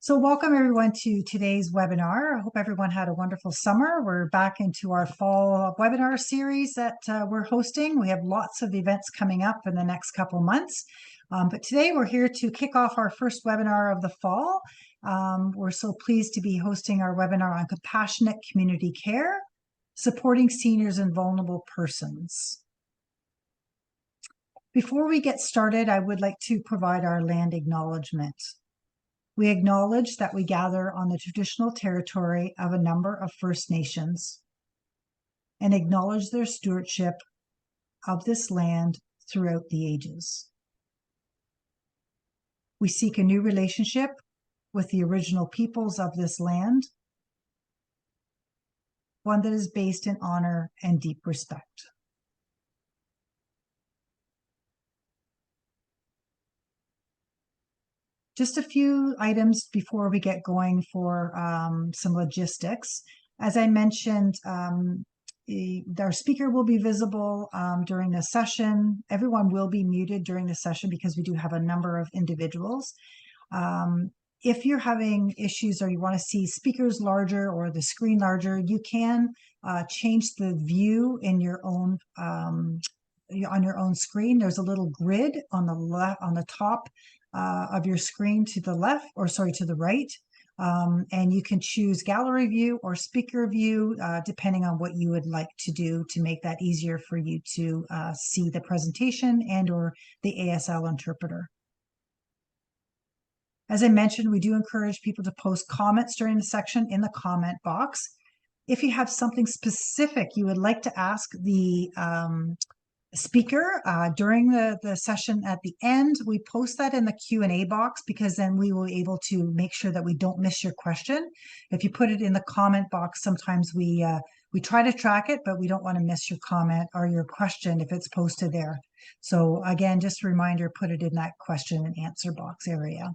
So welcome everyone to today's webinar. I hope everyone had a wonderful summer. We're back into our fall webinar series that we're hosting. We have lots of events coming up in the next couple months. But today we're here to kick off our first webinar of the fall. We're so pleased to be hosting our webinar on compassionate community care, supporting seniors and vulnerable persons. Before we get started, I would like to provide our land acknowledgement. We acknowledge that we gather on the traditional territory of a number of First Nations and acknowledge their stewardship of this land throughout the ages. We seek a new relationship with the original peoples of this land, one that is based in honor and deep respect. Just a few items before we get going for some logistics. As I mentioned, our speaker will be visible during the session. Everyone will be muted during the session because we do have a number of individuals. If you're having issues or you want to see speakers larger or the screen larger, you can change the view in your own on your own screen. There's a little grid on the left, on the top of your screen to the left, or sorry, to the right. And you can choose gallery view or speaker view, depending on what you would like to do to make that easier for you to see the presentation and or the ASL interpreter. As I mentioned, we do encourage people to post comments during the section in the comment box. If you have something specific you would like to ask the speaker during the session at the end, we post that in the Q&A box, because then we will be able to make sure that we don't miss your question. If you put it in the comment box, sometimes we try to track it, but we don't want to miss your comment or your question if it's posted there. So again, just a reminder, put it in that question and answer box area.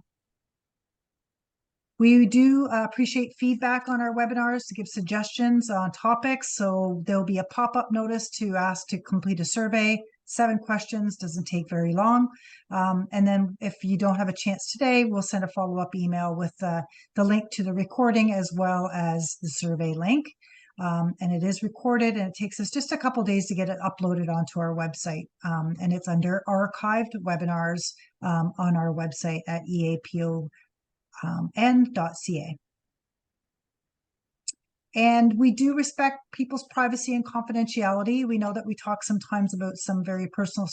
We do appreciate feedback on our webinars to give suggestions on topics. So there'll be a pop-up notice to ask to complete a survey. 7 questions, doesn't take very long. And then if you don't have a chance today, we'll send a follow-up email with the link to the recording as well as the survey link. And it is recorded, and it takes us just a couple days to get it uploaded onto our website. And it's under archived webinars on our website at eapo.ca. And we do respect people's privacy and confidentiality. We know that we talk sometimes about some very personal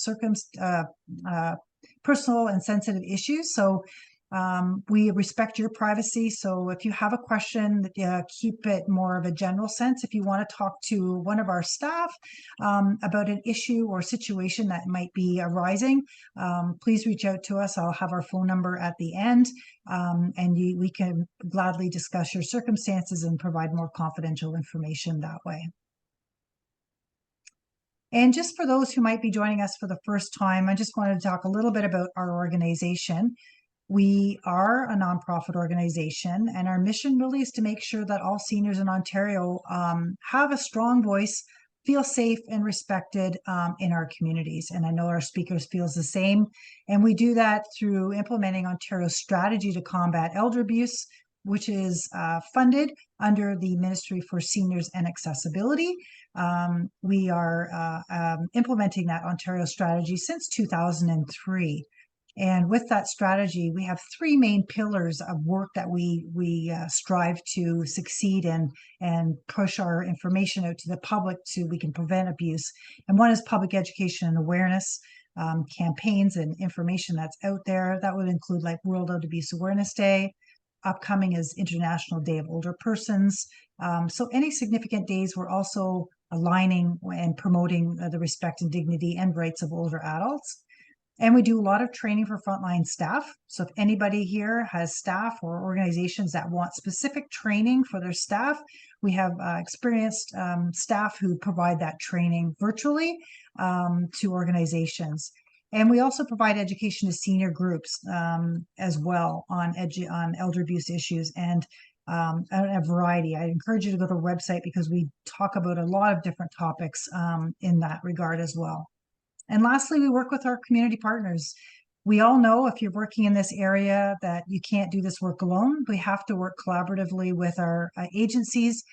personal and sensitive issues. So we respect your privacy. So if you have a question, keep it more of a general sense. If you want to talk to one of our staff about an issue or situation that might be arising, please reach out to us. I'll have our phone number at the end, and we can gladly discuss your circumstances and provide more confidential information that way. And just for those who might be joining us for the first time, I just wanted to talk a little bit about our organization. We are a nonprofit organization, and our mission really is to make sure that all seniors in Ontario have a strong voice, feel safe and respected in our communities. And I know our speakers feels the same. And we do that through implementing Ontario's strategy to combat elder abuse, which is funded under the Ministry for Seniors and Accessibility. We are implementing that Ontario strategy since 2003. And with that strategy, we have 3 main pillars of work that we strive to succeed in and push our information out to the public so we can prevent abuse. And one is public education and awareness, campaigns and information that's out there. That would include like World Elder Abuse Awareness Day. Upcoming is International Day of Older Persons. So any significant days, we're also aligning and promoting the respect and dignity and rights of older adults. And we do a lot of training for frontline staff. So if anybody here has staff or organizations that want specific training for their staff, we have experienced staff who provide that training virtually to organizations. And we also provide education to senior groups as well on elder abuse issues and a variety. I encourage you to go to the website because we talk about a lot of different topics in that regard as well. And lastly, we work with our community partners. We all know if you're working in this area that you can't do this work alone. We have to work collaboratively with our agencies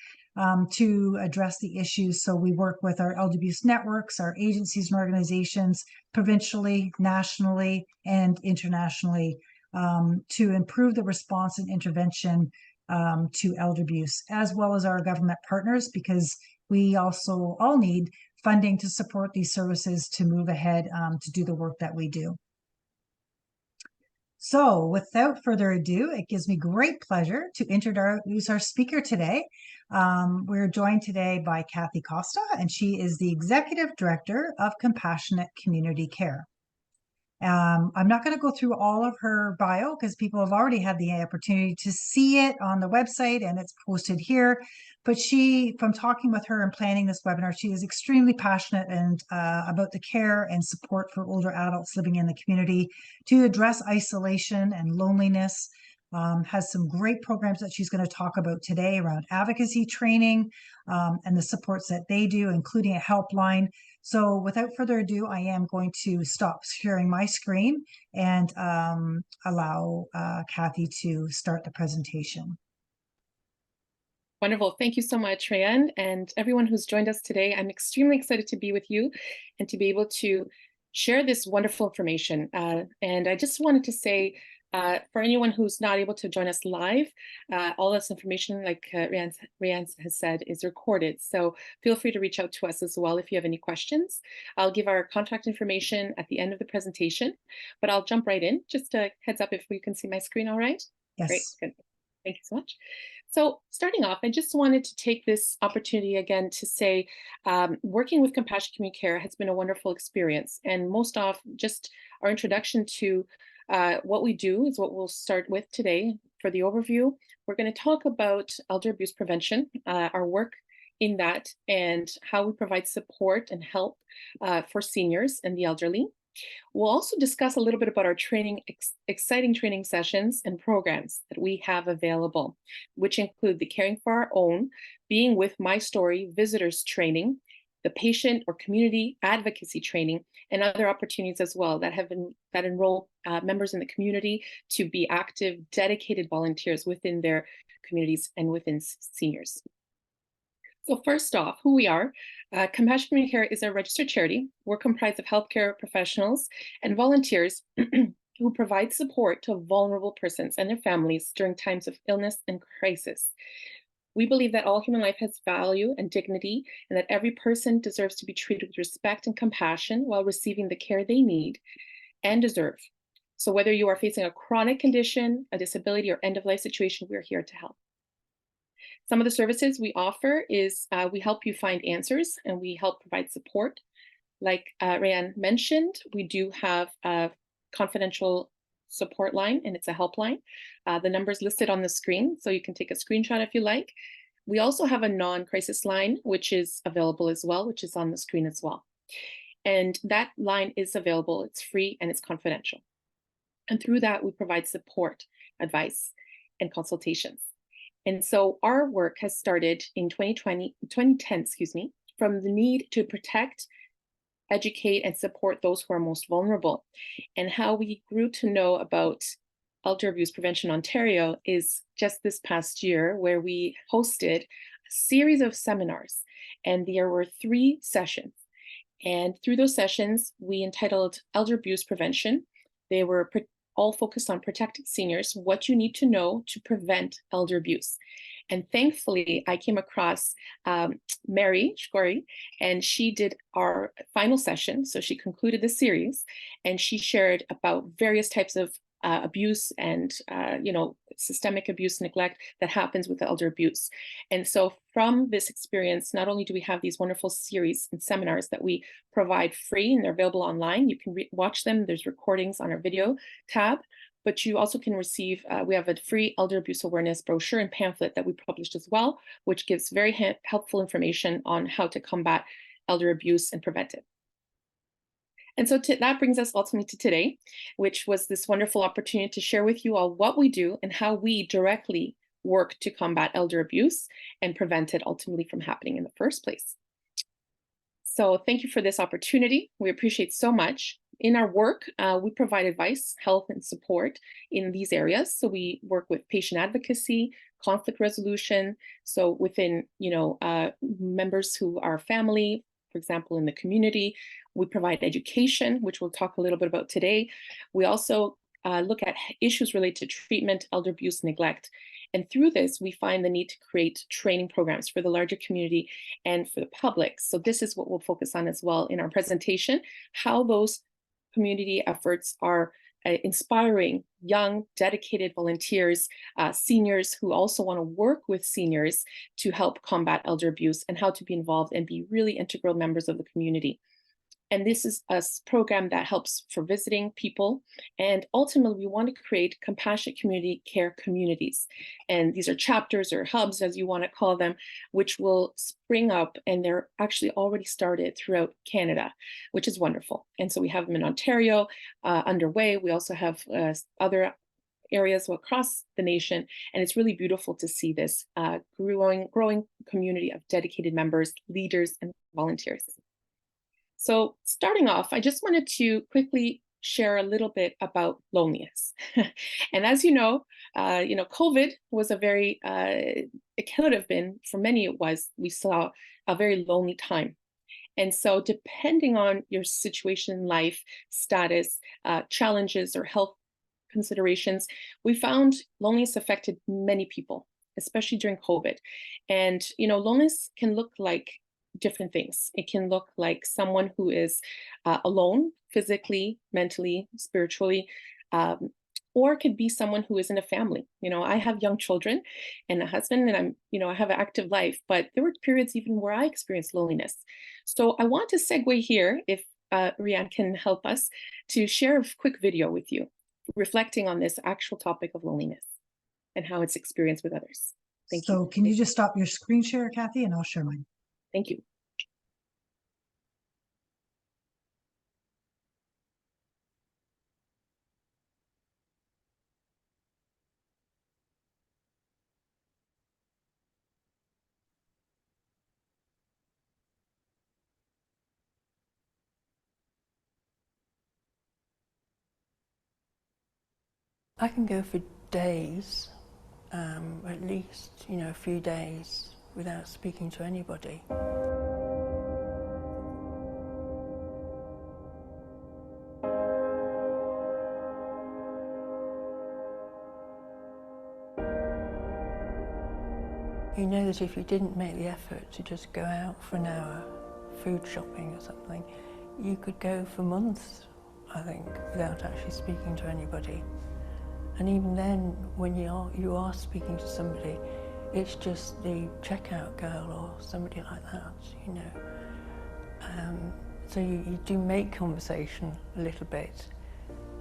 to address the issues. So we work with our elder abuse networks, our agencies and organizations, provincially, nationally, and internationally, to improve the response and intervention to elder abuse, as well as our government partners, because we also all need funding to support these services to move ahead to do the work that we do. So without further ado, it gives me great pleasure to introduce our speaker today. We're joined today by Cathy Costa, and she is the Executive Director of Compassionate Community Care. I'm not going to go through all of her bio because people have already had the opportunity to see it on the website and it's posted here. But from talking with her and planning this webinar, she is extremely passionate about the care and support for older adults living in the community to address isolation and loneliness. Has some great programs that she's going to talk about today around advocacy training and the supports that they do, including a helpline. So without further ado, I am going to stop sharing my screen and allow Cathy to start the presentation. Wonderful. Thank you so much, Rayanne, and everyone who's joined us today. I'm extremely excited to be with you and to be able to share this wonderful information. And I just wanted to say, for anyone who's not able to join us live, all this information, like Rayanne has said, is recorded. So feel free to reach out to us as well if you have any questions. I'll give our contact information at the end of the presentation, but I'll jump right in. Just a heads up if you can see my screen all right. Yes. Great. Good. Thank you so much. So starting off, I just wanted to take this opportunity again to say, working with Compassionate Community Care has been a wonderful experience. And most often, just our introduction to what we do is what we'll start with today. For the overview, we're going to talk about elder abuse prevention, our work in that, and how we provide support and help for seniors and the elderly. We'll also discuss a little bit about our exciting training sessions and programs that we have available, which include the Caring for Our Own, Being with My Story visitors training, the patient or community advocacy training, and other opportunities as well that enroll members in the community to be active, dedicated volunteers within their communities and within seniors. So first off, who we are. Compassionate Community Care is a registered charity. We're comprised of healthcare professionals and volunteers who provide support to vulnerable persons and their families during times of illness and crisis. We believe that all human life has value and dignity, and that every person deserves to be treated with respect and compassion while receiving the care they need and deserve. So whether you are facing a chronic condition, a disability, or end-of-life situation, we're here to help. Some of the services we offer is we help you find answers and we help provide support. Like Rayanne mentioned, we do have a confidential support line, and it's a helpline. The number is listed on the screen, so you can take a screenshot if you like. We also have a non-crisis line, which is available as well, which is on the screen as well. And that line is available, it's free, and it's confidential. And through that, we provide support, advice, and consultations. And so our work has started in 2010, from the need to protect, educate, and support those who are most vulnerable. And how we grew to know about Elder Abuse Prevention Ontario is just this past year, where we hosted a series of seminars, and there were 3 sessions. And through those sessions, we entitled Elder Abuse Prevention. They were all focused on protecting seniors, what you need to know to prevent elder abuse. And thankfully, I came across Mary Shkori, and she did our final session. So she concluded the series, and she shared about various types of abuse and systemic abuse, neglect that happens with elder abuse. And so from this experience, not only do we have these wonderful series and seminars that we provide free, and they're available online, you can watch them, there's recordings on our video tab, but you also can receive, we have a free elder abuse awareness brochure and pamphlet that we published as well, which gives very helpful information on how to combat elder abuse and prevent it. And so that brings us ultimately to today, which was this wonderful opportunity to share with you all what we do and how we directly work to combat elder abuse and prevent it ultimately from happening in the first place. So thank you for this opportunity. We appreciate so much. In our work, we provide advice, health, and support in these areas. So we work with patient advocacy, conflict resolution. So within, members who are family, for example, in the community, we provide education, which we'll talk a little bit about today. We also look at issues related to treatment, elder abuse, neglect. And through this, we find the need to create training programs for the larger community and for the public. So this is what we'll focus on as well in our presentation, how those community efforts are inspiring young, dedicated volunteers, seniors who also want to work with seniors to help combat elder abuse, and how to be involved and be really integral members of the community. And this is a program that helps for visiting people. And ultimately, we want to create compassionate community care communities. And these are chapters or hubs, as you want to call them, which will spring up. And they're actually already started throughout Canada, which is wonderful. And so we have them in Ontario underway. We also have other areas across the nation. And it's really beautiful to see this growing community of dedicated members, leaders, and volunteers. So starting off, I just wanted to quickly share a little bit about loneliness. And as you know, COVID was a very, it could have been, for many we saw a very lonely time. And so depending on your situation in life, status, challenges, or health considerations, we found loneliness affected many people, especially during COVID. And, loneliness can look like different things. It can look like someone who is alone, physically, mentally, spiritually, or it could be someone who is in a family. I have young children and a husband, and I have an active life, but there were periods even where I experienced loneliness. So I want to segue here, if Rianne can help us, to share a quick video with you, reflecting on this actual topic of loneliness and how it's experienced with others. Thank you. So can you just stop your screen share, Kathy, and I'll share mine. Thank you. I can go for days, at least, a few days without speaking to anybody. You know that if you didn't make the effort to just go out for an hour, food shopping or something, you could go for months, I think, without actually speaking to anybody. And even then, when you are speaking to somebody, it's just the checkout girl or somebody like that, So you do make conversation a little bit.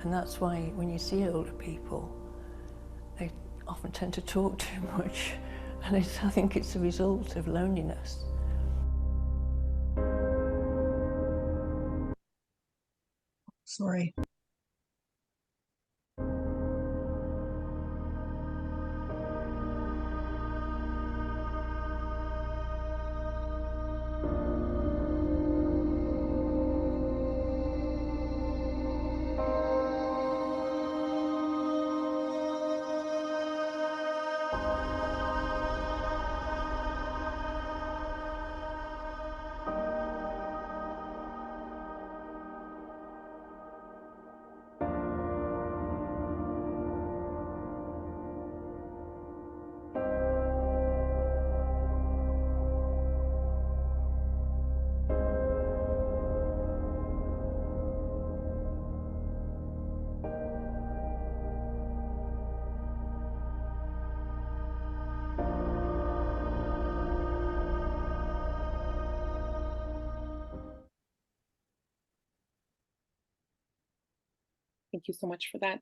And that's why when you see older people, they often tend to talk too much. And I think it's a result of loneliness. Sorry. Thank you so much for that.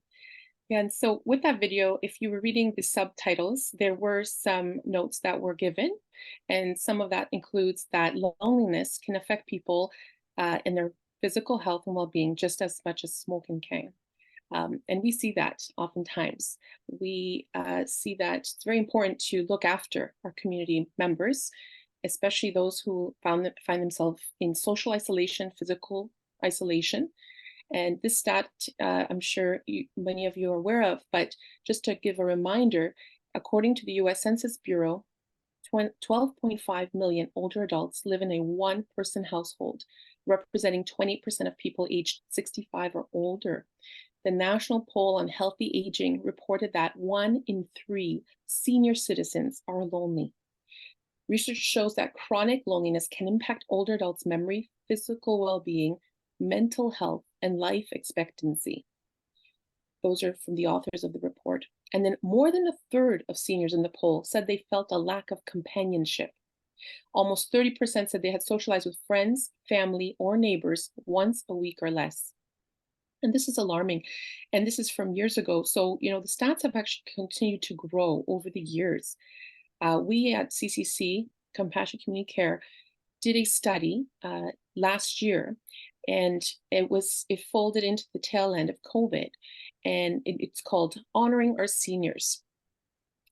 And so with that video, if you were reading the subtitles, there were some notes that were given. And some of that includes that loneliness can affect people in their physical health and well-being just as much as smoking can. And we see that oftentimes. We see that it's very important to look after our community members, especially those who find themselves in social isolation, physical isolation. And this stat, I'm sure many of you are aware of, but just to give a reminder, according to the US Census Bureau, 12.5 million older adults live in a one-person household, representing 20% of people aged 65 or older. The National Poll on Healthy Aging reported that 1 in 3 senior citizens are lonely. Research shows that chronic loneliness can impact older adults' memory, physical well-being, mental health, and life expectancy. Those are from the authors of the report. And then more than a third of seniors in the poll said they felt a lack of companionship. Almost 30% said they had socialized with friends, family, or neighbors once a week or less. And this is alarming. And this is from years ago. So, the stats have actually continued to grow over the years. We at CCC, Compassionate Community Care, did a study last year, and it folded into the tail end of COVID, and it's called Honoring Our Seniors.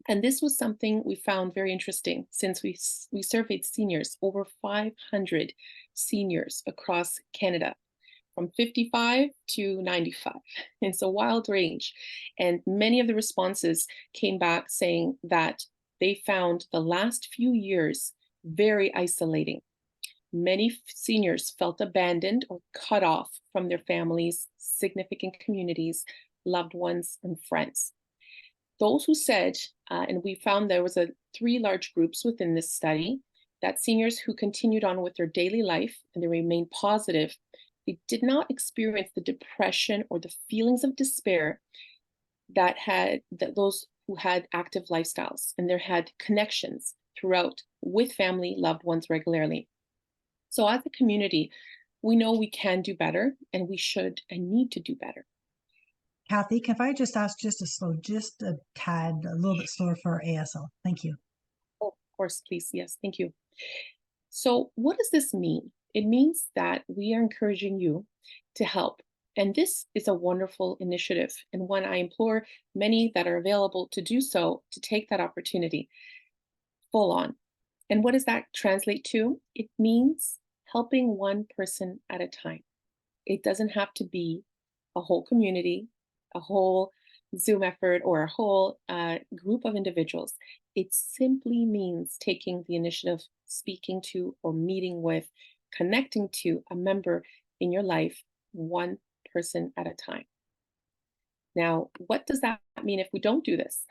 And this was something we found very interesting, since we surveyed seniors, over 500 seniors across Canada, from 55 to 95. It's a wild range. And many of the responses came back saying that they found the last few years very isolating. Many seniors felt abandoned or cut off from their families, significant communities, loved ones, and friends. Those who said, and we found there was 3 large groups within this study, that seniors who continued on with their daily life and they remained positive, they did not experience the depression or the feelings of despair that those who had active lifestyles and they had connections throughout with family, loved ones regularly. So as a community, we know we can do better, and we should and need to do better. Kathy, can I just ask just a tad, a little bit slower for our ASL? Thank you. Oh, of course, please. Yes, thank you. So what does this mean? It means that we are encouraging you to help. And this is a wonderful initiative, and one I implore many that are available to do so to take that opportunity full on. And what does that translate to? It means helping one person at a time. It doesn't have to be a whole community, a whole Zoom effort, or a whole group of individuals. It simply means taking the initiative, speaking to or meeting with, connecting to a member in your life, one person at a time. Now, what does that mean if we don't do this?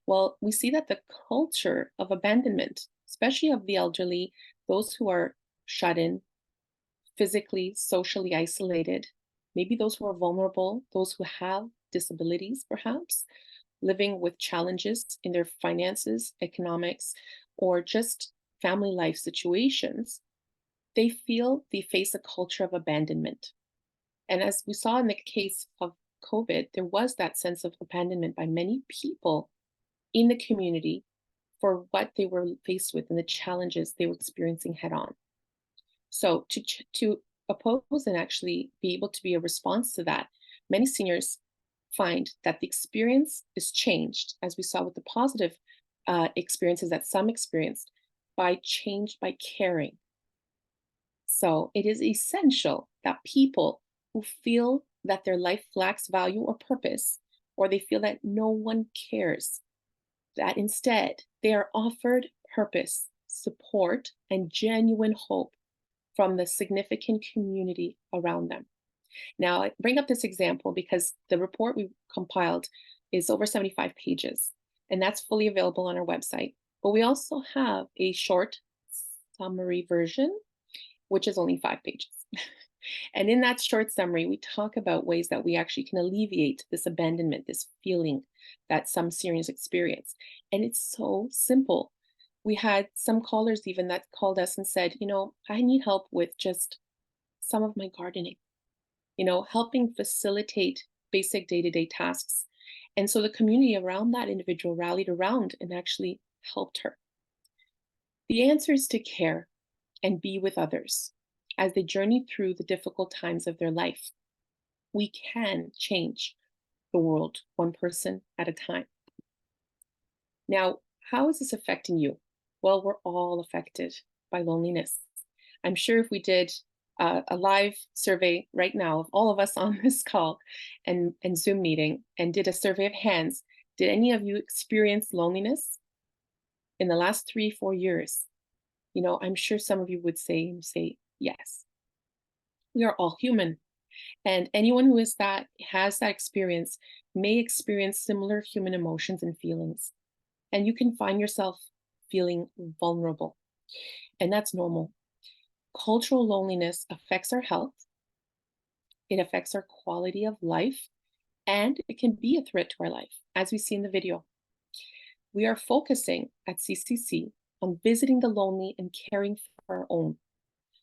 Well, we see that the culture of abandonment, especially of the elderly, those who are shut in, physically, socially isolated, maybe those who are vulnerable, those who have disabilities, perhaps, living with challenges in their finances, economics, or just family life situations, they face a culture of abandonment. And as we saw in the case of COVID, there was that sense of abandonment by many people in the community for what they were faced with and the challenges they were experiencing head on. So to oppose and actually be able to be a response to that, many seniors find that the experience is changed, as we saw with the positive experiences that some experienced, by caring. So it is essential that people who feel that their life lacks value or purpose, or they feel that no one cares, that instead they are offered purpose, support, and genuine hope from the significant community around them. Now, I bring up this example because the report we compiled is over 75 pages, and that's fully available on our website. But we also have a short summary version, which is only 5 pages. And in that short summary, we talk about ways that we actually can alleviate this abandonment, this feeling that some seniors experience. And it's so simple. We had some callers even that called us and said, I need help with just some of my gardening, helping facilitate basic day-to-day tasks. And so the community around that individual rallied around and actually helped her. The answer is to care and be with others as they journey through the difficult times of their life. We can change the world one person at a time. Now, how is this affecting you? Well, we're all affected by loneliness. I'm sure if we did a live survey right now of all of us on this call and Zoom meeting, and did a survey of hands. Did any of you experience loneliness in the last 3-4 years? You know, I'm sure some of you would say yes. We are all human. And anyone who has that experience may experience similar human emotions and feelings. And you can find yourself feeling vulnerable. And that's normal. Cultural loneliness affects our health. It affects our quality of life, and it can be a threat to our life, as we see in the video. We are focusing at CCC on visiting the lonely and caring for our own.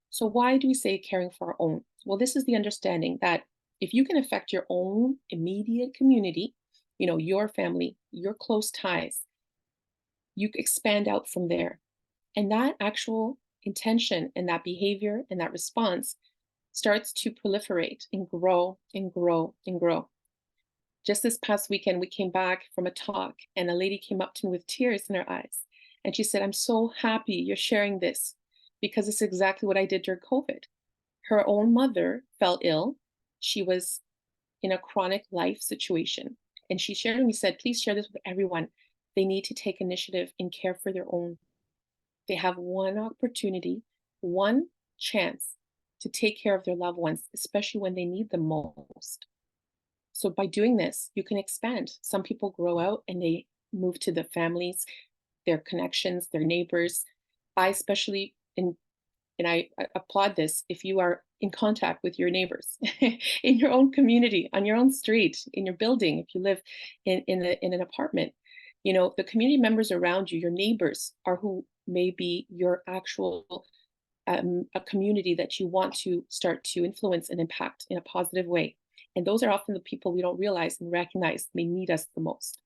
So why do we say caring for our own? Well, this is the understanding that if you can affect your own immediate community, you know, your family, your close ties, you expand out from there. And that actual intention and that behavior and that response starts to proliferate and grow and grow and grow. Just this past weekend, we came back from a talk and a lady came up to me with tears in her eyes. And she said, "I'm so happy you're sharing this because it's exactly what I did during COVID." Her own mother fell ill. She was in a chronic life situation. And she shared with me, said, "Please share this with everyone. They need to take initiative and care for their own. They have one opportunity, one chance to take care of their loved ones, especially when they need them most." So by doing this, you can expand. Some people grow out and they move to the families, their connections, their neighbors. I especially, and I applaud this, if you are in contact with your neighbors in your own community, on your own street, in your building, if you live in an apartment, you know, the community members around you, your neighbors, are who may be your actual a community that you want to start to influence and impact in a positive way. And those are often the people we don't realize and recognize may need us the most.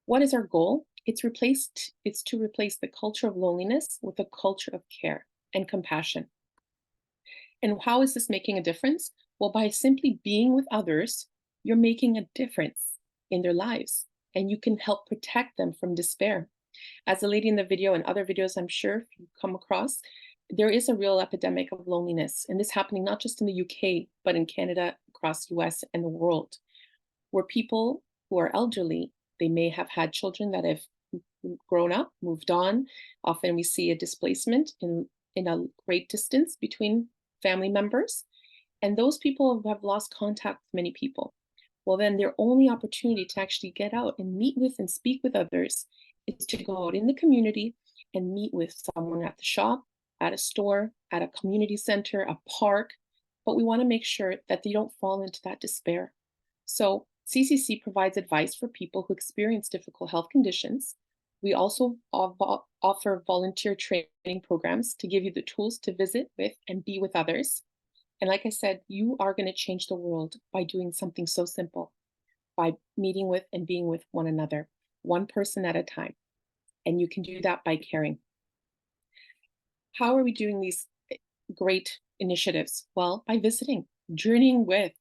What is our goal? It's to replace the culture of loneliness with a culture of care and compassion. And how is this making a difference? Well, by simply being with others, you're making a difference in their lives, and you can help protect them from despair. As the lady in the video and other videos, I'm sure if you come across, there is a real epidemic of loneliness, and this happening not just in the UK, but in Canada, across the US and the world, where people who are elderly, they may have had children that have grown up, moved on. Often we see a displacement in a great distance between family members, and those people have lost contact with many people. Well, then their only opportunity to actually get out and meet with and speak with others is to go out in the community and meet with someone at the shop, at a store, at a community center, a park. But we want to make sure that they don't fall into that despair. So CCC provides advice for people who experience difficult health conditions. We also offer volunteer training programs to give you the tools to visit with and be with others. And like I said, you are going to change the world by doing something so simple, by meeting with and being with one another, one person at a time. And you can do that by caring. How are we doing these great initiatives? Well, by visiting, journeying with,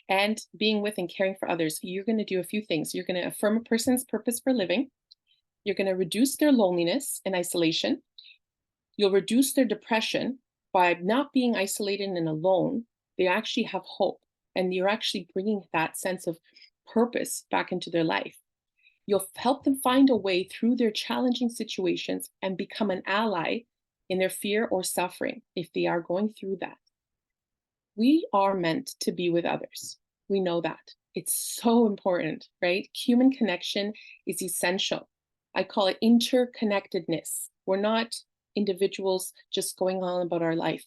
and being with and caring for others. You're going to do a few things. You're going to affirm a person's purpose for living. You're going to reduce their loneliness and isolation. You'll reduce their depression by not being isolated and alone. They actually have hope, and you're actually bringing that sense of purpose back into their life. You'll help them find a way through their challenging situations and become an ally in their fear or suffering if they are going through that. We are meant to be with others. We know that. It's so important, right? Human connection is essential. I call it interconnectedness. We're not individuals just going on about our life.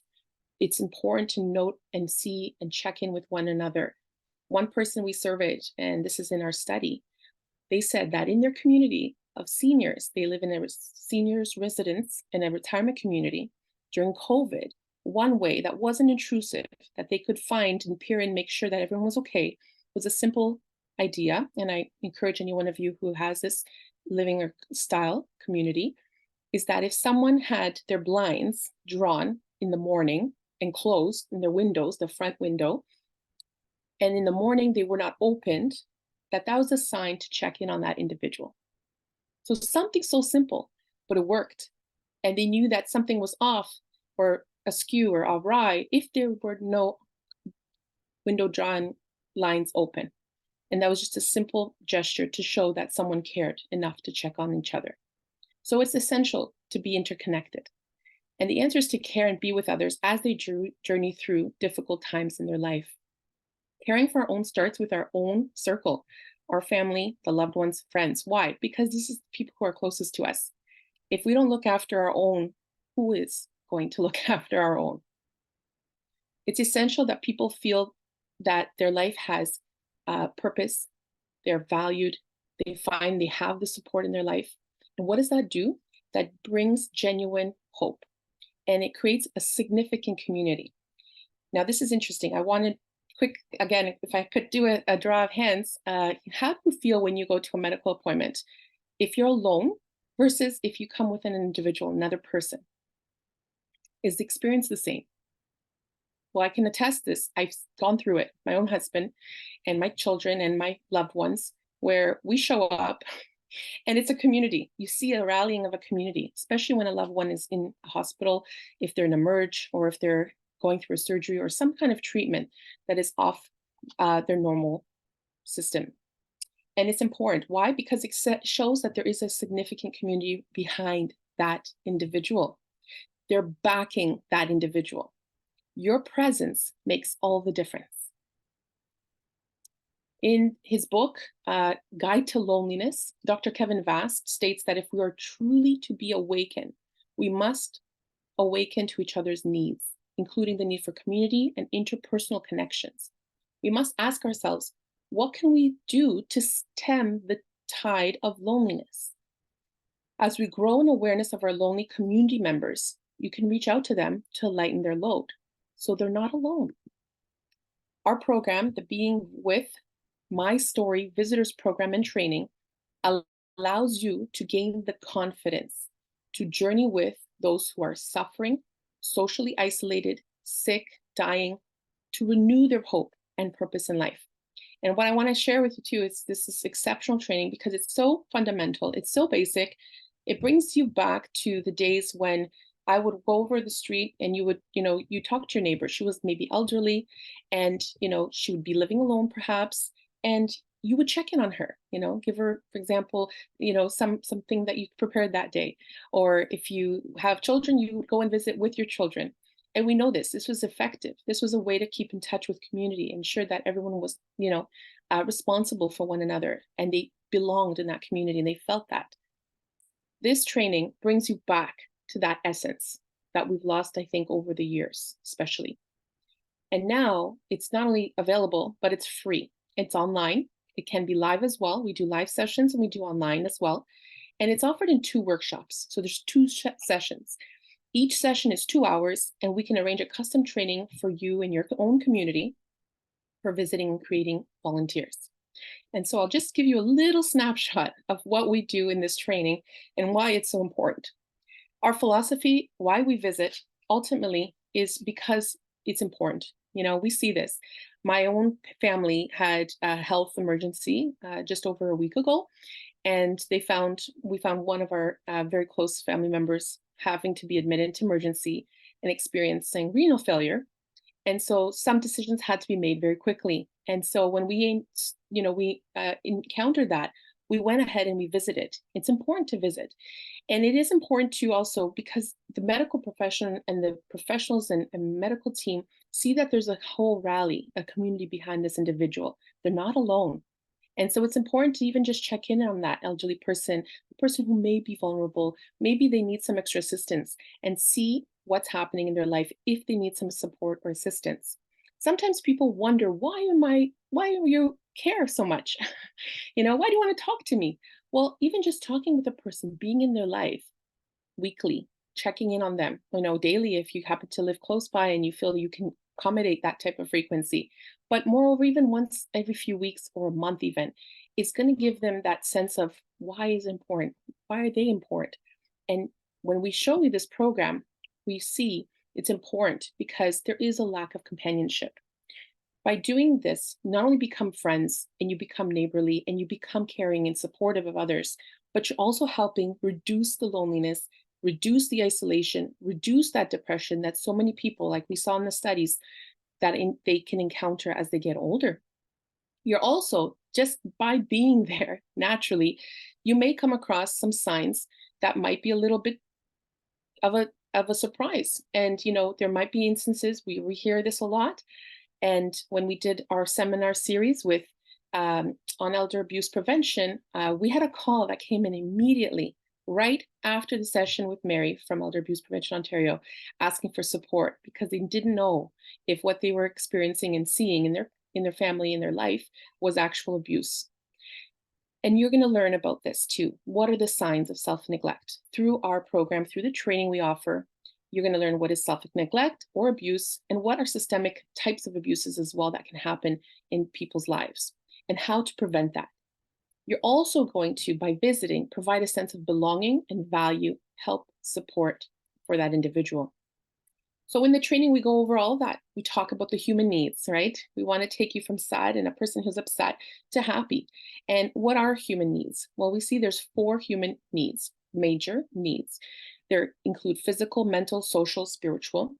It's important to note and see and check in with one another. One person we surveyed, and this is in our study, they said that in their community of seniors, they live in a seniors residence in a retirement community during COVID. One way that wasn't intrusive, that they could find and peer in, make sure that everyone was okay, was a simple idea. And I encourage any one of you who has this living or style community, is that if someone had their blinds drawn in the morning and closed in their windows, the front window, and in the morning they were not opened, that was a sign to check in on that individual. So something so simple, but it worked. And they knew that something was off, or askew or awry if there were no window drawn lines open. And that was just a simple gesture to show that someone cared enough to check on each other. So it's essential to be interconnected. And the answer is to care and be with others as they journey through difficult times in their life. Caring for our own starts with our own circle, our family, the loved ones, friends. Why? Because this is the people who are closest to us. If we don't look after our own, who is going to look after our own? It's essential that people feel that their life has purpose, they're valued, they find they have the support in their life. And what does that do? That brings genuine hope, and it creates a significant community. Now, this is interesting. I wanted quick, again, if I could do a draw of hands, how do you feel when you go to a medical appointment? If you're alone versus if you come with an individual, another person, is the experience the same? Well, I can attest this. I've gone through it, my own husband and my children and my loved ones, where we show up and it's a community. You see a rallying of a community, especially when a loved one is in a hospital, if they're in a merge or if they're going through a surgery or some kind of treatment that is off their normal system. And it's important. Why? Because it shows that there is a significant community behind that individual. They're backing that individual. Your presence makes all the difference. In his book, Guide to Loneliness, Dr. Kevin Vast states that if we are truly to be awakened, we must awaken to each other's needs, including the need for community and interpersonal connections. We must ask ourselves, what can we do to stem the tide of loneliness? As we grow in awareness of our lonely community members, you can reach out to them to lighten their load, so they're not alone. Our program, the Being With My Story Visitors Program and Training, allows you to gain the confidence to journey with those who are suffering, socially isolated, sick, dying, to renew their hope and purpose in life. And what I want to share with you too is this is exceptional training because it's so fundamental, it's so basic. It brings you back to the days when I would go over the street and you would, you talk to your neighbor. She was maybe elderly and, she would be living alone perhaps. And you would check in on her, give her, for example, something that you prepared that day. Or if you have children, you would go and visit with your children. And we know this was effective. This was a way to keep in touch with community, ensure that everyone was, responsible for one another and they belonged in that community and they felt that. This training brings you back to that essence that we've lost, I think, over the years, especially. And now it's not only available, but it's free. It's online. It can be live as well. We do live sessions and we do online as well. And it's offered in 2 workshops. So there's 2 sessions. Each session is 2 hours, and we can arrange a custom training for you and your own community for visiting and creating volunteers. And so I'll just give you a little snapshot of what we do in this training and why it's so important. Our philosophy, why we visit, ultimately is because it's important. We see this. My own family had a health emergency just over a week ago, and we found one of our very close family members having to be admitted to emergency and experiencing renal failure. And so some decisions had to be made very quickly. And so when we encountered that, we went ahead and we visited. It's important to visit. And it is important to also, because the medical profession and the professionals and medical team see that there's a whole rally, a community behind this individual. They're not alone. And so it's important to even just check in on that elderly person, the person who may be vulnerable, maybe they need some extra assistance, and see what's happening in their life if they need some support or assistance. Sometimes people wonder, why do you care so much? Why do you want to talk to me? Well, even just talking with a person, being in their life weekly, checking in on them, daily if you happen to live close by and you feel you can accommodate that type of frequency. But moreover, even once every few weeks or a month even, it's going to give them that sense of why is important? Why are they important? And when we show you this program, we see it's important because there is a lack of companionship. By doing this, not only become friends and you become neighborly and you become caring and supportive of others, but you're also helping reduce the loneliness reduce the isolation, reduce that depression that so many people, like we saw in the studies, they can encounter as they get older. You're also, just by being there naturally, you may come across some signs that might be a little bit of a surprise. And there might be instances, we hear this a lot. And when we did our seminar series with on elder abuse prevention, we had a call that came in immediately right after the session with Mary from Elder Abuse Prevention Ontario, asking for support because they didn't know if what they were experiencing and seeing in their family, in their life, was actual abuse. And you're going to learn about this too. What are the signs of self-neglect? Through our program, through the training we offer, you're going to learn what is self-neglect or abuse, and what are systemic types of abuses as well that can happen in people's lives, and how to prevent that. You're also going to, by visiting, provide a sense of belonging and value, help, support for that individual. So in the training, we go over all of that. We talk about the human needs, right? We want to take you from sad and a person who's upset to happy. And what are human needs? Well, we see there's 4 human needs, major needs. There include physical, mental, social, spiritual.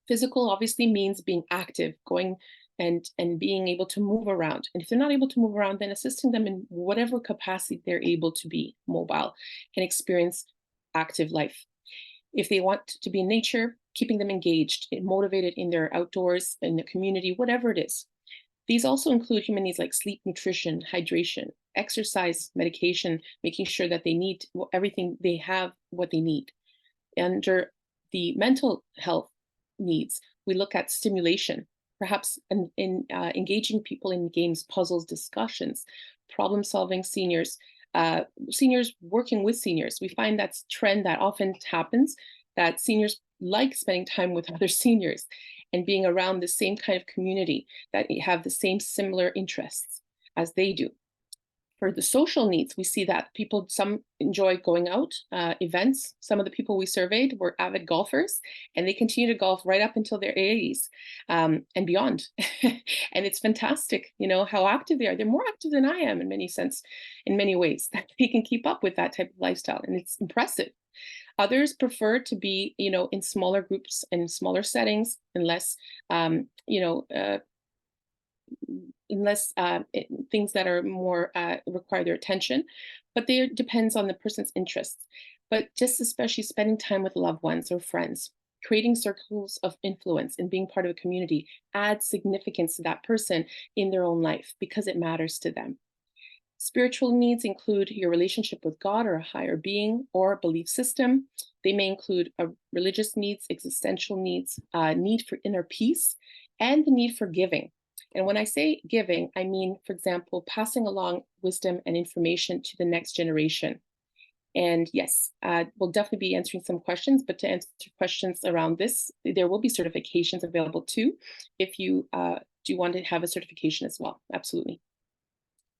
Physical obviously means being active, going and being able to move around. And if they're not able to move around, then assisting them in whatever capacity they're able to be mobile and experience active life. If they want to be in nature, keeping them engaged, motivated in their outdoors, in the community, whatever it is. These also include human needs like sleep, nutrition, hydration, exercise, medication, making sure that they need everything, they have what they need. Under the mental health needs, we look at stimulation, perhaps in engaging people in games, puzzles, discussions, problem solving, seniors working with seniors. We find that's a trend that often happens, that seniors like spending time with other seniors and being around the same kind of community, that have the same similar interests as they do. For the social needs, we see that some enjoy going out, events. Some of the people we surveyed were avid golfers, and they continue to golf right up until their 80s and beyond. And it's fantastic, how active they are. They're more active than I am in many ways, that they can keep up with that type of lifestyle, and it's impressive. Others prefer to be, in smaller groups and smaller settings, unless things that are more require their attention, but there depends on the person's interests. But just especially spending time with loved ones or friends, creating circles of influence and being part of a community adds significance to that person in their own life because it matters to them. Spiritual needs include your relationship with God or a higher being or belief system. They may include religious needs, existential needs, need for inner peace, and the need for giving. And when I say giving, I mean, for example, passing along wisdom and information to the next generation. And yes, we'll definitely be answering some questions, but to answer questions around this, there will be certifications available too, if you do want to have a certification as well. Absolutely.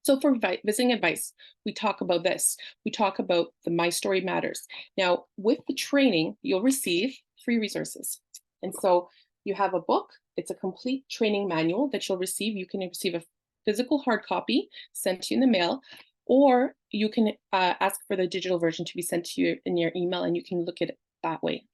So for visiting advice, we talk about this. We talk about the My Story Matters. Now, with the training, you'll receive free resources. And so you have a book. It's a complete training manual that you'll receive. You can receive a physical hard copy sent to you in the mail, or you can ask for the digital version to be sent to you in your email, and you can look at it that way.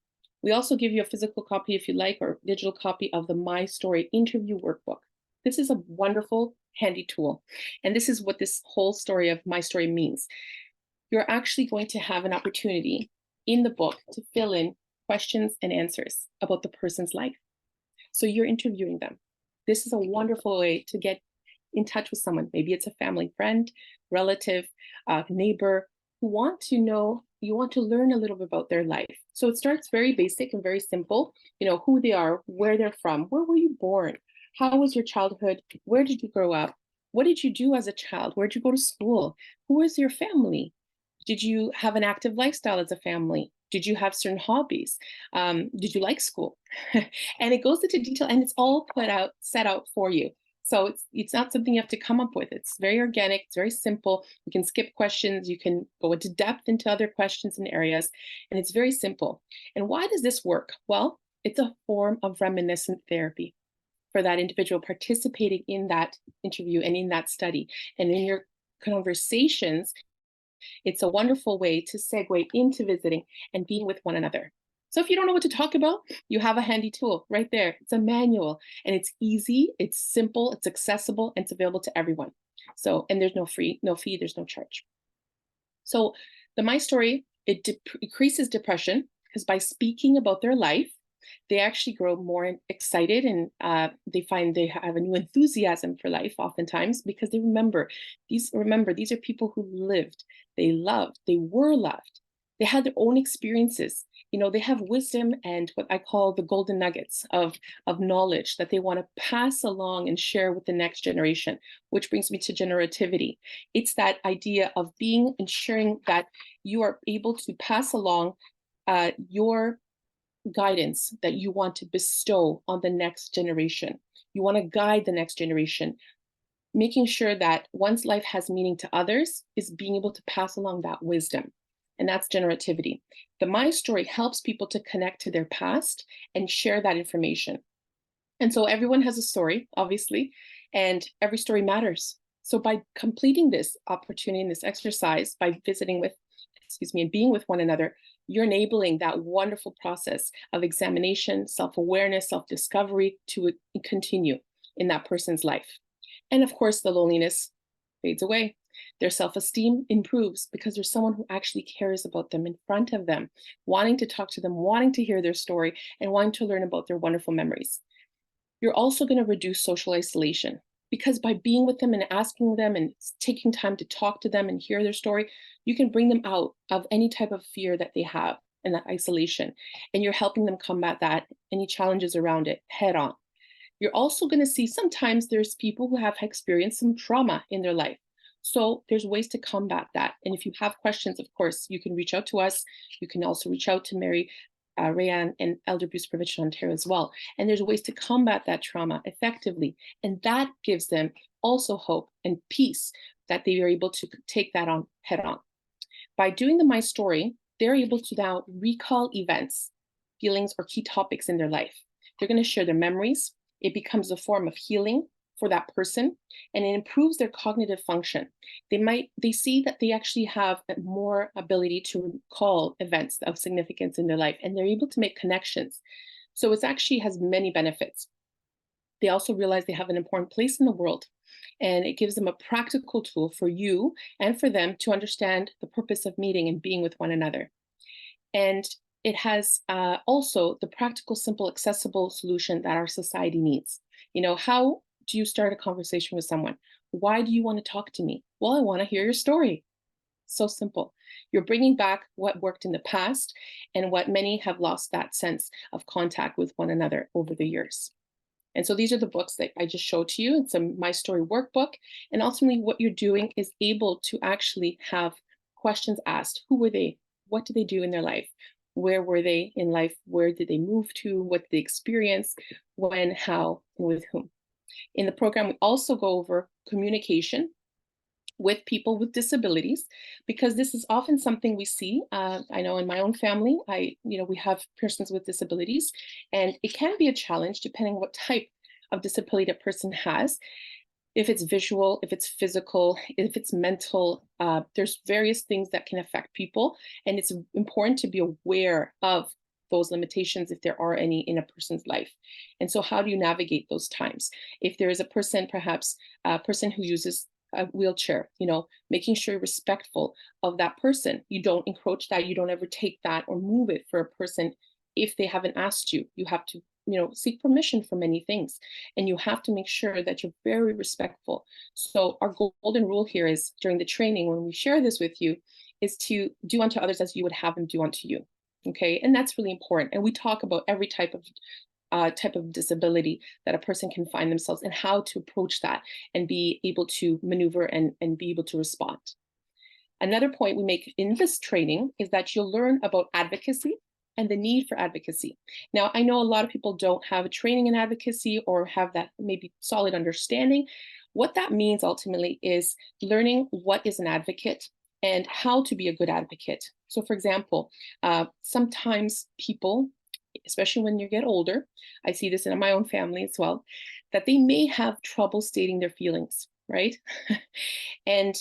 We also give you a physical copy if you like, or digital copy of the My Story interview workbook. This is a wonderful, handy tool. And this is what this whole story of My Story means. You're actually going to have an opportunity in the book to fill in questions and answers about the person's life. So you're interviewing them. This is a wonderful way to get in touch with someone. Maybe it's a family friend, relative, neighbor, who want to know, you want to learn a little bit about their life. So it starts very basic and very simple, who they are, where they're from, where were you born? How was your childhood? Where did you grow up? What did you do as a child? Where did you go to school? Who was your family? Did you have an active lifestyle as a family? Did you have certain hobbies? Did you like school? And it goes into detail, and it's all set out for you. So it's not something you have to come up with. It's very organic. It's very simple. You can skip questions. You can go into depth into other questions and areas, and it's very simple. And why does this work? Well, it's a form of reminiscent therapy for that individual participating in that interview and in that study. And in your conversations, It's a wonderful way to segue into visiting and being with one another. So if you don't know what to talk about, you have a handy tool right there. It's a manual, and it's easy, it's simple, it's accessible, and it's available to everyone. So, and there's no fee, there's no charge. So the My Story, it decreases depression because by speaking about their life, they actually grow more excited, and they find they have a new enthusiasm for life oftentimes, because they remember these are people who lived, they loved, they were loved, they had their own experiences. They have wisdom and what I call the golden nuggets of knowledge that they want to pass along and share with the next generation, which brings me to generativity. It's that idea of ensuring that you are able to pass along your guidance that you want to bestow on the next generation. You want to guide the next generation, making sure that one's life has meaning to others is being able to pass along that wisdom. And that's generativity. The My Story helps people to connect to their past and share that information. And so everyone has a story, obviously, and every story matters. So by completing this opportunity and this exercise, by visiting with, and being with one another, you're enabling that wonderful process of examination, self-awareness, self-discovery to continue in that person's life. And of course, the loneliness fades away. Their self-esteem improves because there's someone who actually cares about them in front of them, wanting to talk to them, wanting to hear their story, and wanting to learn about their wonderful memories. You're also going to reduce social isolation, because by being with them and asking them and taking time to talk to them and hear their story, you can bring them out of any type of fear that they have and that isolation. And you're helping them combat that, any challenges around it, head on. You're also going to see sometimes there's people who have experienced some trauma in their life. So there's ways to combat that. And if you have questions, of course, you can reach out to us. You can also reach out to Mary Rayanne and Elder Bruce Provincial Ontario as well. And there's ways to combat that trauma effectively. And that gives them also hope and peace that they are able to take that on head on. By doing the My Story, they're able to now recall events, feelings, or key topics in their life. They're going to share their memories. It becomes a form of healing for that person, and it improves their cognitive function. They see that they actually have more ability to recall events of significance in their life, and they're able to make connections. So it actually has many benefits. They also realize they have an important place in the world, and it gives them a practical tool for you and for them to understand the purpose of meeting and being with one another. And it has also the practical, simple, accessible solution that our society needs. How do you start a conversation with someone? Why do you want to talk to me? Well, I want to hear your story. So simple. You're bringing back what worked in the past and what many have lost that sense of contact with one another over the years. And so these are the books that I just showed to you. It's a My Story workbook. And ultimately what you're doing is able to actually have questions asked. Who were they? What did they do in their life? Where were they in life? Where did they move to? What did they experience? When, how, and with whom? In the program, we also go over communication with people with disabilities, because this is often something we see. I know in my own family, we have persons with disabilities, and it can be a challenge depending on what type of disability a person has. If it's visual, if it's physical, if it's mental, there's various things that can affect people, and it's important to be aware of those limitations if there are any in a person's life. And so how do you navigate those times? If there is a person, perhaps a person who uses a wheelchair, making sure you're respectful of that person. You don't encroach that, you don't ever take that or move it for a person if they haven't asked you. You have to, seek permission for many things, and you have to make sure that you're very respectful. So our golden rule here is, during the training, when we share this with you, is to do unto others as you would have them do unto you. Okay, and that's really important. And we talk about every type of disability that a person can find themselves and how to approach that and be able to maneuver and be able to respond. Another point we make in this training is that you'll learn about advocacy and the need for advocacy. Now, I know a lot of people don't have a training in advocacy or have that maybe solid understanding. What that means ultimately is learning what is an advocate and how to be a good advocate. So for example, sometimes people, especially when you get older, I see this in my own family as well, that they may have trouble stating their feelings, right? And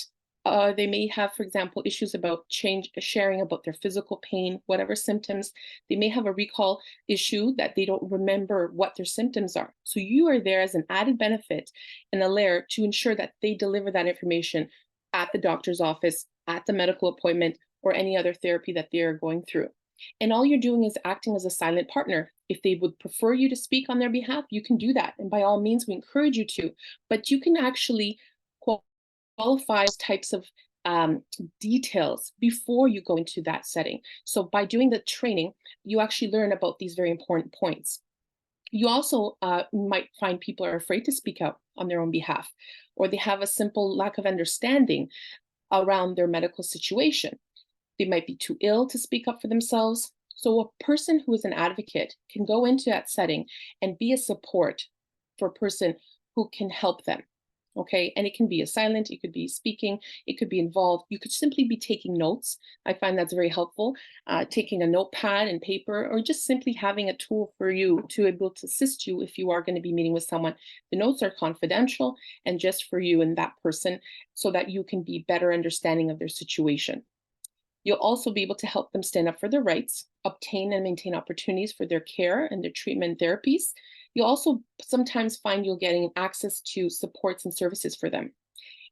They may have, for example, issues about sharing about their physical pain, whatever symptoms. They may have a recall issue that they don't remember what their symptoms are. So you are there as an added benefit and a layer to ensure that they deliver that information at the doctor's office, at the medical appointment, or any other therapy that they are going through. And all you're doing is acting as a silent partner. If they would prefer you to speak on their behalf, you can do that. And by all means, we encourage you to, but you can actually qualify types of details before you go into that setting. So by doing the training, you actually learn about these very important points. You also might find people are afraid to speak out on their own behalf, or they have a simple lack of understanding around their medical situation. They might be too ill to speak up for themselves. So a person who is an advocate can go into that setting and be a support for a person who can help them. Okay, and it can be a silent, it could be speaking, it could be involved. You could simply be taking notes. I find that's very helpful, taking a notepad and paper, or just simply having a tool for you to be able to assist you if you are going to be meeting with someone. The notes are confidential and just for you and that person so that you can be better understanding of their situation. You'll also be able to help them stand up for their rights, obtain and maintain opportunities for their care and their treatment therapies. You'll also sometimes find you're getting access to supports and services for them.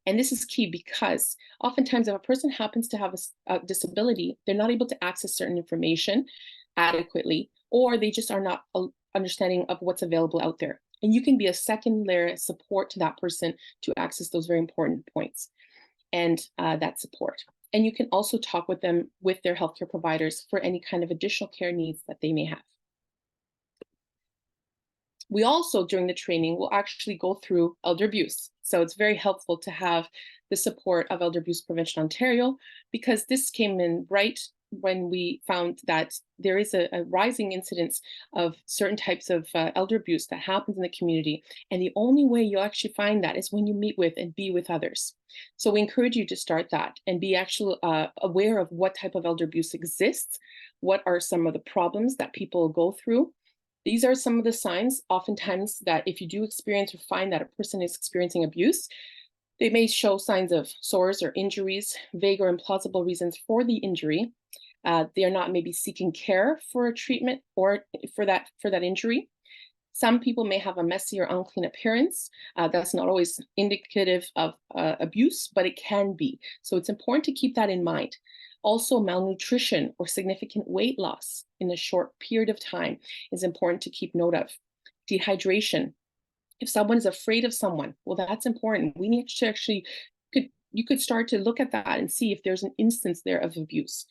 And this is key because oftentimes if a person happens to have a disability, they're not able to access certain information adequately, or they just are not understanding of what's available out there. And you can be a second layer of support to that person to access those very important points and that support. And you can also talk with them, with their healthcare providers for any kind of additional care needs that they may have. We also, during the training, will actually go through elder abuse. So it's very helpful to have the support of Elder Abuse Prevention Ontario, because this came in right when we found that there is a rising incidence of certain types of elder abuse that happens in the community. And the only way you'll actually find that is when you meet with and be with others. So we encourage you to start that and be actually aware of what type of elder abuse exists, what are some of the problems that people go through. These are some of the signs, oftentimes, that if you do experience or find that a person is experiencing abuse, they may show signs of sores or injuries, vague or implausible reasons for the injury. They are not maybe seeking care for a treatment or for that injury. Some people may have a messy or unclean appearance. That's not always indicative of abuse, but it can be. So it's important to keep that in mind. Also, malnutrition or significant weight loss in a short period of time is important to keep note of. Dehydration. If someone is afraid of someone, well, that's important. We need to actually, you could start to look at that and see if there's an instance there of abuse.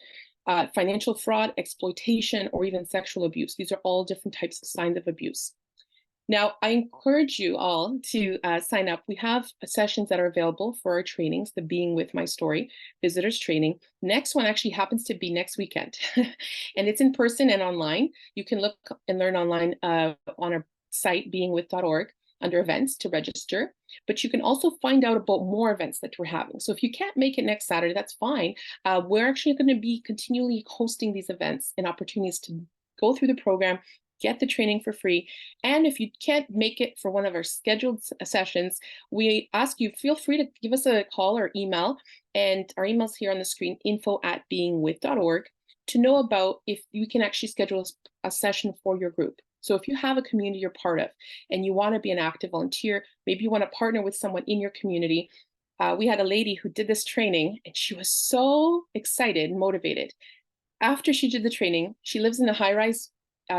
Financial fraud, exploitation, or even sexual abuse. These are all different types of signs of abuse. Now, I encourage you all to sign up. We have sessions that are available for our trainings, the Being With My Story Visitors Training. Next one actually happens to be next weekend, and it's in person and online. You can look and learn online on our site, beingwith.org, under events to register, but you can also find out about more events that we're having. So if you can't make it next Saturday, that's fine. We're actually going to be continually hosting these events and opportunities to go through the program, get the training for free. And if you can't make it for one of our scheduled sessions, we ask you, feel free to give us a call or email. And our email's here on the screen, info@beingwith.org, to know about if you can actually schedule a session for your group. So if you have a community you're part of and you want to be an active volunteer, maybe you want to partner with someone in your community. We had a lady who did this training and she was so excited and motivated. After she did the training, she lives in a high-rise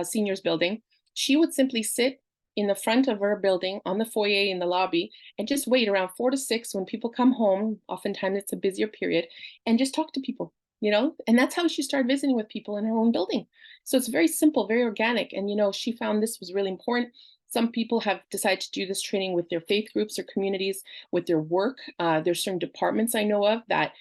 seniors building. She would simply sit in the front of her building on the foyer in the lobby and just wait around 4 to 6 when people come home. Oftentimes it's a busier period, and just talk to people, and that's how she started visiting with people in her own building. So it's very simple, very organic. And, she found this was really important. Some people have decided to do this training with their faith groups or communities, with their work. There's certain departments I know of that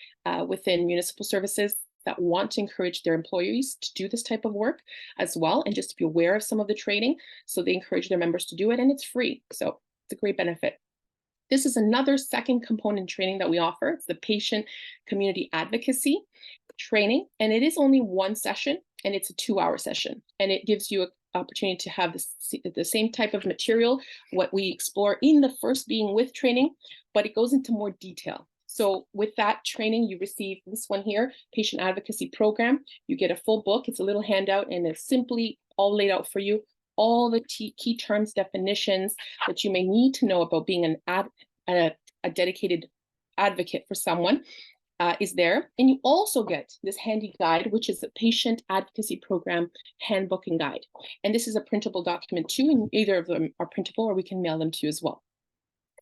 within municipal services that want to encourage their employees to do this type of work as well, and just to be aware of some of the training. So they encourage their members to do it, and it's free. So it's a great benefit. This is another second component training that we offer. It's the Patient Community Advocacy Training, and it is only one session, and it's a 2-hour session. And it gives you an opportunity to have the same type of material, what we explore in the first Being With training, but it goes into more detail. So with that training, you receive this one here, Patient Advocacy Program. You get a full book. It's a little handout, and it's simply all laid out for you. All the key terms, definitions that you may need to know about being a dedicated advocate for someone is there. And you also get this handy guide, which is a Patient Advocacy Program Handbook and Guide. And this is a printable document too, and either of them are printable, or we can mail them to you as well.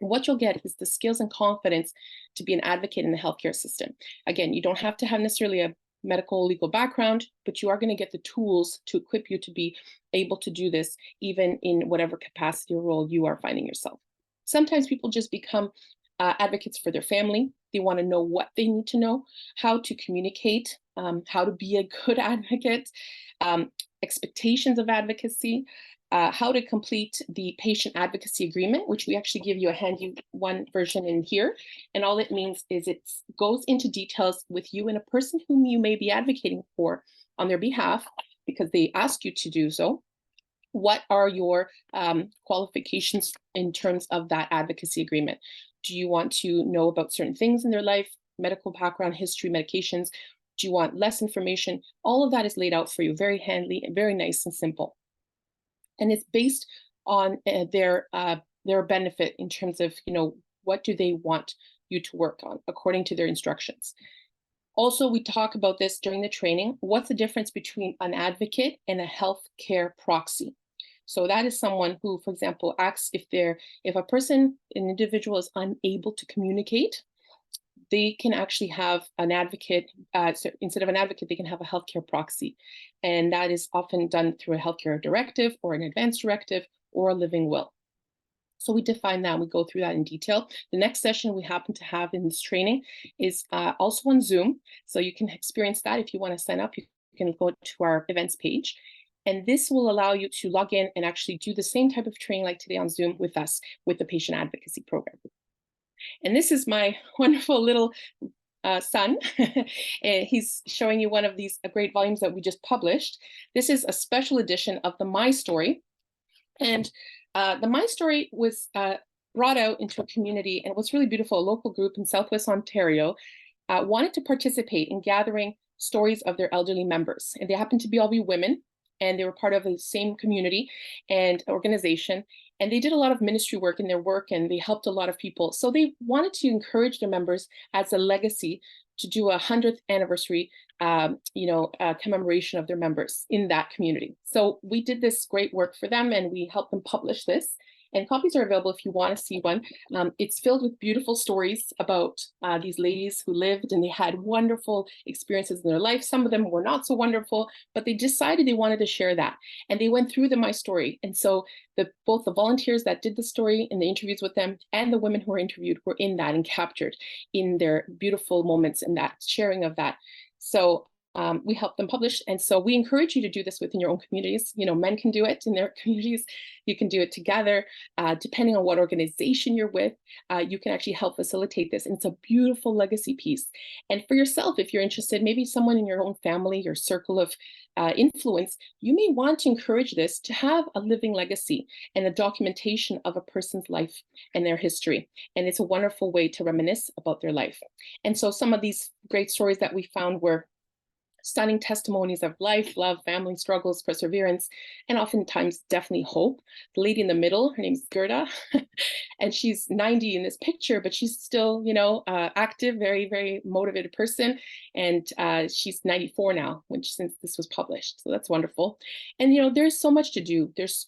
And what you'll get is the skills and confidence to be an advocate in the healthcare system. Again, you don't have to have necessarily a medical legal background, but you are going to get the tools to equip you to be able to do this, even in whatever capacity or role you are finding yourself. Sometimes people just become advocates for their family. They want to know what they need to know, how to communicate, how to be a good advocate, expectations of advocacy, how to complete the patient advocacy agreement, which we actually give you a handy one version in here. And all it means is it goes into details with you and a person whom you may be advocating for on their behalf, because they ask you to do so. What are your qualifications in terms of that advocacy agreement? Do you want to know about certain things in their life, medical background, history, medications? Do you want less information? All of that is laid out for you, very handy and very nice and simple. And it's based on their benefit in terms of, what do they want you to work on according to their instructions. Also, we talk about this during the training. What's the difference between an advocate and a healthcare proxy? So that is someone who, for example, acts if an individual is unable to communicate, they can actually have an advocate. So instead of an advocate, they can have a healthcare proxy. And that is often done through a healthcare directive or an advance directive or a living will. So we define that, and we go through that in detail. The next session we happen to have in this training is also on Zoom. So you can experience that. If you want to sign up, you can go to our events page. And this will allow you to log in and actually do the same type of training like today on Zoom with us, with the Patient Advocacy Program. And this is my wonderful little son. And he's showing you one of these great volumes that we just published. This is a special edition of the My Story. And the My Story was brought out into a community, and what's really beautiful, a local group in Southwest Ontario wanted to participate in gathering stories of their elderly members. And they happened to be all women, and they were part of the same community and organization. And they did a lot of ministry work in their work, and they helped a lot of people. So they wanted to encourage their members as a legacy to do a 100th anniversary commemoration of their members in that community. So we did this great work for them, and we helped them publish this. And copies are available if you want to see one. It's filled with beautiful stories about these ladies who lived, and they had wonderful experiences in their life. Some of them were not so wonderful, but they decided they wanted to share that. And they went through My Story. And so both the volunteers that did the story and the interviews with them and the women who were interviewed were in that and captured in their beautiful moments and that sharing of that. So we help them publish. And so we encourage you to do this within your own communities. Men can do it in their communities. You can do it together. Depending on what organization you're with, you can actually help facilitate this. And it's a beautiful legacy piece. And for yourself, if you're interested, maybe someone in your own family, your circle of influence, you may want to encourage this to have a living legacy and a documentation of a person's life and their history. And it's a wonderful way to reminisce about their life. And so some of these great stories that we found were stunning testimonies of life, love, family struggles, perseverance, and oftentimes definitely hope. The lady in the middle, her name is Gerda, and she's 90 in this picture, but she's still, active, very, very motivated person. And she's 94 now, since this was published. So that's wonderful. And, there's so much to do. There's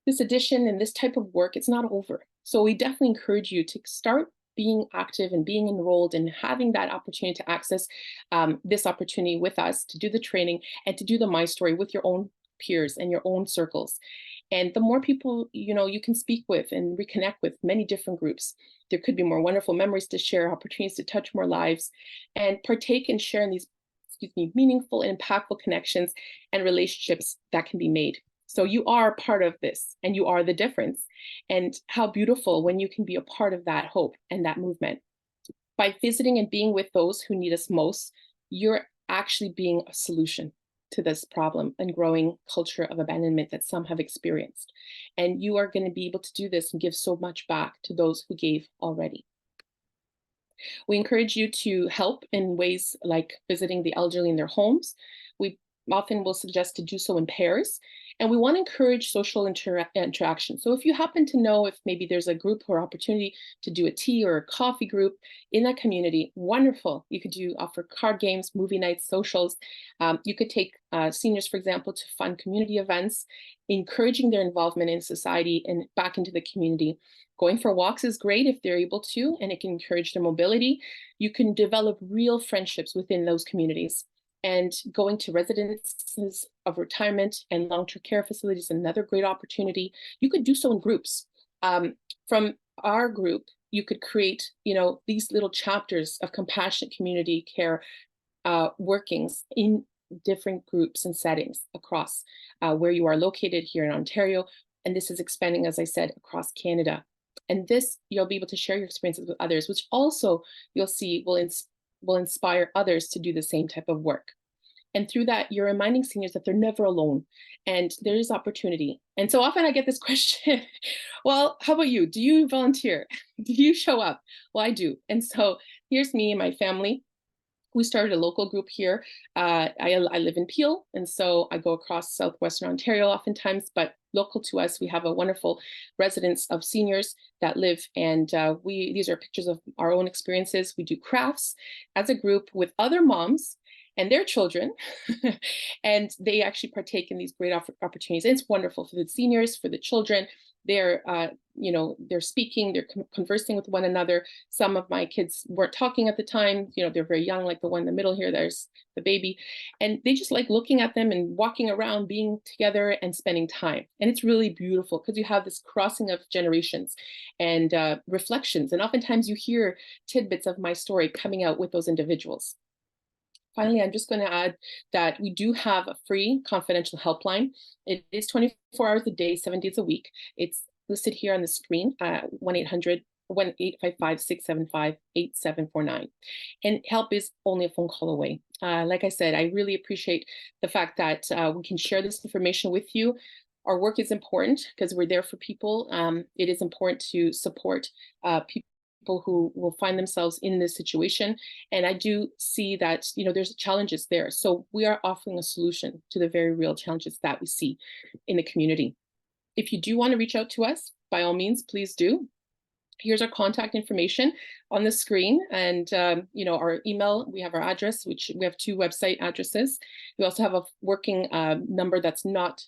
this edition and this type of work, it's not over. So we definitely encourage you to start being active and being enrolled and having that opportunity to access this opportunity with us to do the training and to do the My Story with your own peers and your own circles. And the more people, you can speak with and reconnect with many different groups, there could be more wonderful memories to share, opportunities to touch more lives and partake and share in these, meaningful and impactful connections and relationships that can be made. So you are part of this, and you are the difference. And how beautiful when you can be a part of that hope and that movement. By visiting and being with those who need us most, you're actually being a solution to this problem and growing culture of abandonment that some have experienced. And you are going to be able to do this and give so much back to those who gave already. We encourage you to help in ways like visiting the elderly in their homes. We often will suggest to do so in pairs. And we want to encourage social interaction. So if you happen to know if maybe there's a group or opportunity to do a tea or a coffee group in that community, wonderful. You could offer card games, movie nights, socials. You could take seniors, for example, to fun community events, encouraging their involvement in society and back into the community. Going for walks is great if they're able to, and it can encourage their mobility. You can develop real friendships within those communities. And going to residences of retirement and long-term care facilities is another great opportunity. You could do so in groups. From our group, you could create, these little chapters of compassionate community care workings in different groups and settings across where you are located here in Ontario. And this is expanding, as I said, across Canada. And this, you'll be able to share your experiences with others, which also you'll see will inspire others to do the same type of work. And through that, you're reminding seniors that they're never alone and there is opportunity. And so often I get this question, well, how about you? Do you volunteer? Do you show up? Well, I do. And so here's me and my family. We started a local group here. I live in Peel, and so I go across southwestern Ontario oftentimes, but local to us, we have a wonderful residence of seniors that live, and these are pictures of our own experiences. We do crafts as a group with other moms and their children, and they actually partake in these great opportunities. And it's wonderful for the seniors, for the children. They're speaking, they're conversing with one another. Some of my kids weren't talking at the time, they're very young, like the one in the middle here, there's the baby. And they just like looking at them and walking around, being together and spending time. And it's really beautiful because you have this crossing of generations and reflections. And oftentimes you hear tidbits of my story coming out with those individuals. Finally, I'm just going to add that we do have a free confidential helpline. It is 24 hours a day, 7 days a week. It's listed here on the screen, 1-800-675-8749. And help is only a phone call away. Like I said, I really appreciate the fact that we can share this information with you. Our work is important because we're there for people. It is important to support people who will find themselves in this situation. And I do see that, there's challenges there. So we are offering a solution to the very real challenges that we see in the community. If you do want to reach out to us, by all means, please do. Here's our contact information on the screen, and our email. We have our address, which we have 2 website addresses. We also have a working number that's not,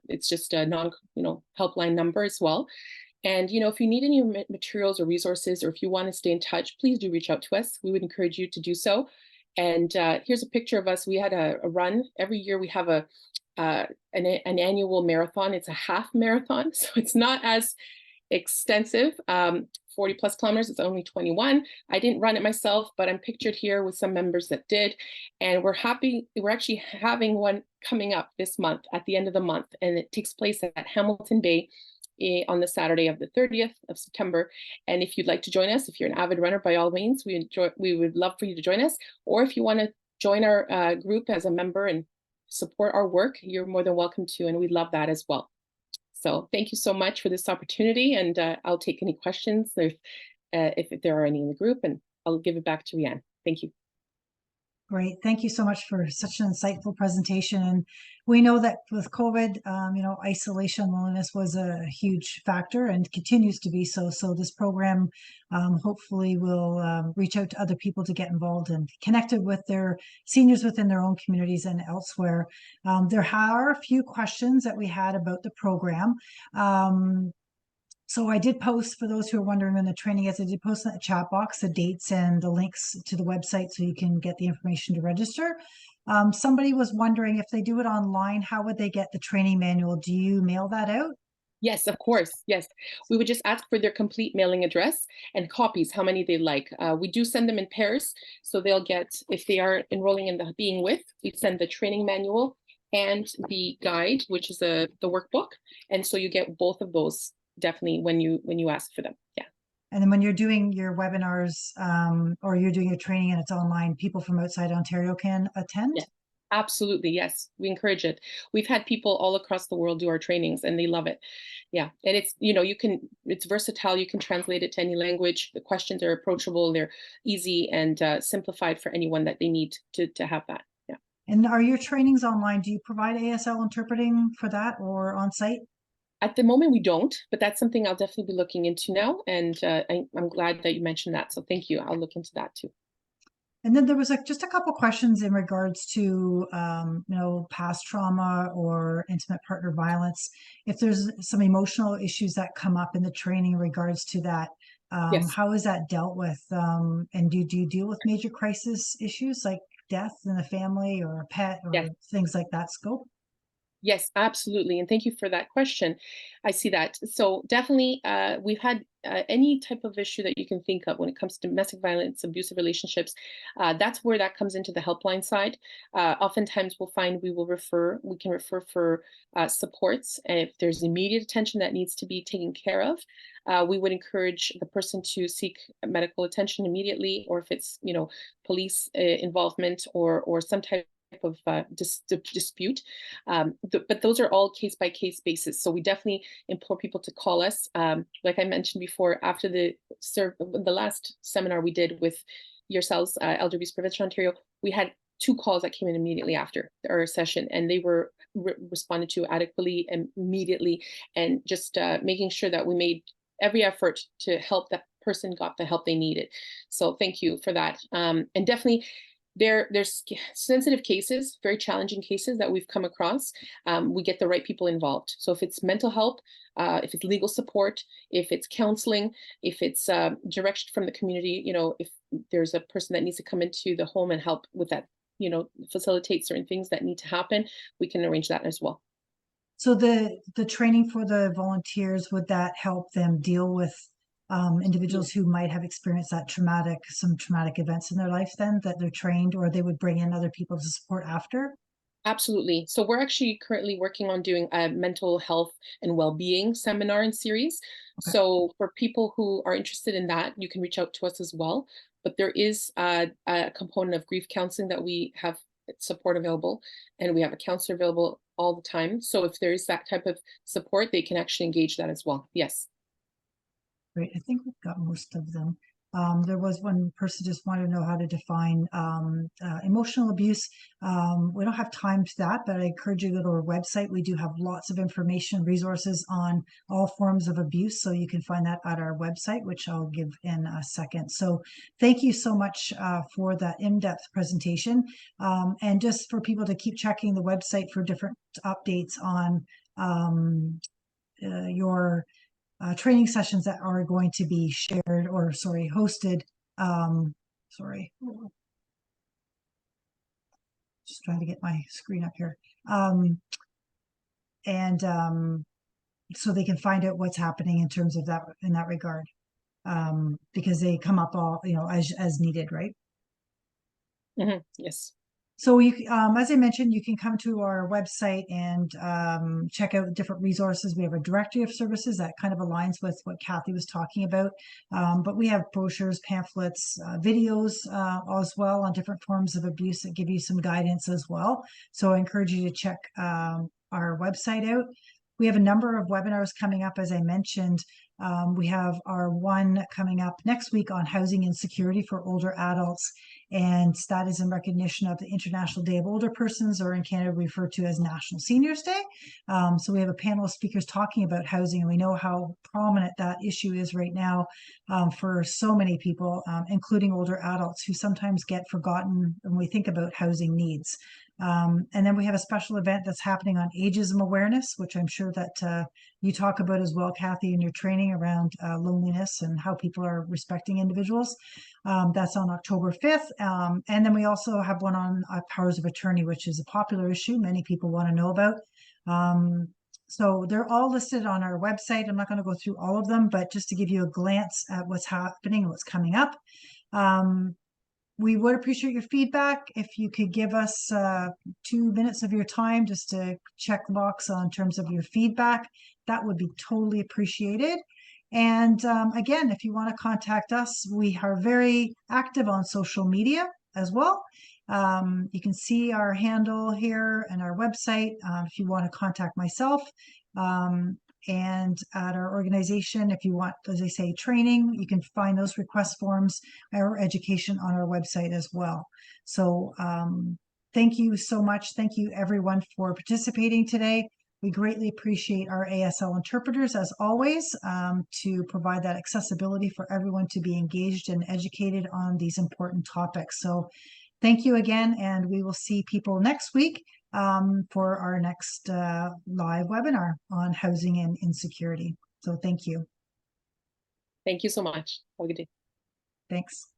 it's just a helpline number as well. And, if you need any materials or resources, or if you want to stay in touch, please do reach out to us. We would encourage you to do so. And here's a picture of us. We had a run. Every year we have an annual marathon. It's a half marathon, so it's not as extensive. 40 plus kilometers, it's only 21. I didn't run it myself, but I'm pictured here with some members that did. And we're actually having one coming up this month at the end of the month. And it takes place at Hamilton Bay on the Saturday of the 30th of September. And if you'd like to join us, if you're an avid runner, by all means, we would love for you to join us. Or if you want to join our group as a member and support our work, you're more than welcome to, and we'd love that as well. So thank you so much for this opportunity, and I'll take any questions if there are any in the group, and I'll give it back to Rianne. Thank you. Great. Thank you so much for such an insightful presentation. And we know that with COVID, isolation and loneliness was a huge factor and continues to be so. So this program hopefully will reach out to other people to get involved and connected with their seniors within their own communities and elsewhere. There are a few questions that we had about the program. So I did post, for those who are wondering when the training is, I did post in the chat box the dates and the links to the website so you can get the information to register. Somebody was wondering if they do it online, how would they get the training manual? Do you mail that out? Yes, of course. Yes. We would just ask for their complete mailing address and copies, how many they like. We do send them in pairs. So they'll get, if they are enrolling in the Being With, we send the training manual and the guide, which is the workbook. And so you get both of those definitely when you ask for them. Yeah. And then when you're doing your webinars or you're doing your training and it's online, people from outside Ontario can attend? Yeah, Absolutely, yes. We encourage it. We've had people all across the world do our trainings and they love it. Yeah. And it's, it's versatile. You can translate it to any language. The questions are approachable, they're easy and simplified for anyone that they need to have that. Yeah. And are your trainings online? Do you provide ASL interpreting for that or on site? At the moment, we don't, but that's something I'll definitely be looking into now. And I'm glad that you mentioned that. So thank you. I'll look into that too. And then there was just a couple questions in regards to, past trauma or intimate partner violence. If there's some emotional issues that come up in the training in regards to that, Yes. how is that dealt with? And do you deal with major crisis issues like death in the family or a pet Yes. or things like that scope? Yes, absolutely. And thank you for that question. I see that. So definitely, we've had any type of issue that you can think of when it comes to domestic violence, abusive relationships. That's where that comes into the helpline side. Oftentimes, we'll find we can refer for supports. And if there's immediate attention that needs to be taken care of, we would encourage the person to seek medical attention immediately, or if it's, police involvement or some type of dispute. But those are all case by case basis. So we definitely implore people to call us. Like I mentioned before, after the last seminar we did with yourselves, Elder Abuse Prevention Ontario, we had 2 calls that came in immediately after our session, and they were responded to adequately and immediately, and just making sure that we made every effort to help that person got the help they needed. So thank you for that. And definitely there's sensitive cases, very challenging cases that we've come across. We get the right people involved. So if it's mental health, if it's legal support, if it's counseling, if it's direction from the community, if there's a person that needs to come into the home and help with that, facilitate certain things that need to happen, we can arrange that as well. So the training for the volunteers, would that help them deal with individuals who might have experienced some traumatic events in their life then that they're trained, or they would bring in other people to support after? Absolutely. So we're actually currently working on doing a mental health and well-being seminar and series. Okay. So for people who are interested in that, you can reach out to us as well. But there is a component of grief counseling that we have support available, and we have a counselor available all the time. So if there is that type of support, they can actually engage that as well. Yes. Great. I think we've got most of them. There was one person just wanted to know how to define emotional abuse. We don't have time for that, but I encourage you to go to our website. We do have lots of information, resources on all forms of abuse. So you can find that at our website, which I'll give in a second. So thank you so much for that in-depth presentation. And just for people to keep checking the website for different updates on your training sessions that are going to be shared or hosted. Just trying to get my screen up here. So they can find out what's happening in terms of that in that regard. Because they come up all, as needed, right? Mm-hmm. Yes. So you, as I mentioned, you can come to our website and check out different resources. We have a directory of services that kind of aligns with what Kathy was talking about. But we have brochures, pamphlets, videos as well on different forms of abuse that give you some guidance as well. So I encourage you to check our website out. We have a number of webinars coming up, as I mentioned. We have our one coming up next week on housing insecurity for older adults. And that is in recognition of the International Day of Older Persons, or in Canada referred to as National Seniors Day. So we have a panel of speakers talking about housing, and we know how prominent that issue is right now for so many people, including older adults who sometimes get forgotten when we think about housing needs. And then we have a special event that's happening on ageism awareness, which I'm sure that you talk about as well, Kathy, in your training around loneliness and how people are respecting individuals. That's on October 5th. And then we also have one on powers of attorney, which is a popular issue many people want to know about. So they're all listed on our website. I'm not going to go through all of them, but just to give you a glance at what's happening and what's coming up. We would appreciate your feedback. If you could give us 2 minutes of your time just to check the box on terms of your feedback, that would be totally appreciated. And again, if you want to contact us, we are very active on social media. as well. You can see our handle here and our website if you want to contact myself. And at our organization, if you want, as I say, training, you can find those request forms or education on our website as well. So thank you so much. Thank you everyone for participating today. We greatly appreciate our ASL interpreters as always to provide that accessibility for everyone to be engaged and educated on these important topics. So thank you again, and we will see people next week for our next live webinar on housing and insecurity. So thank you. Thank you so much. Have a good day. Thanks.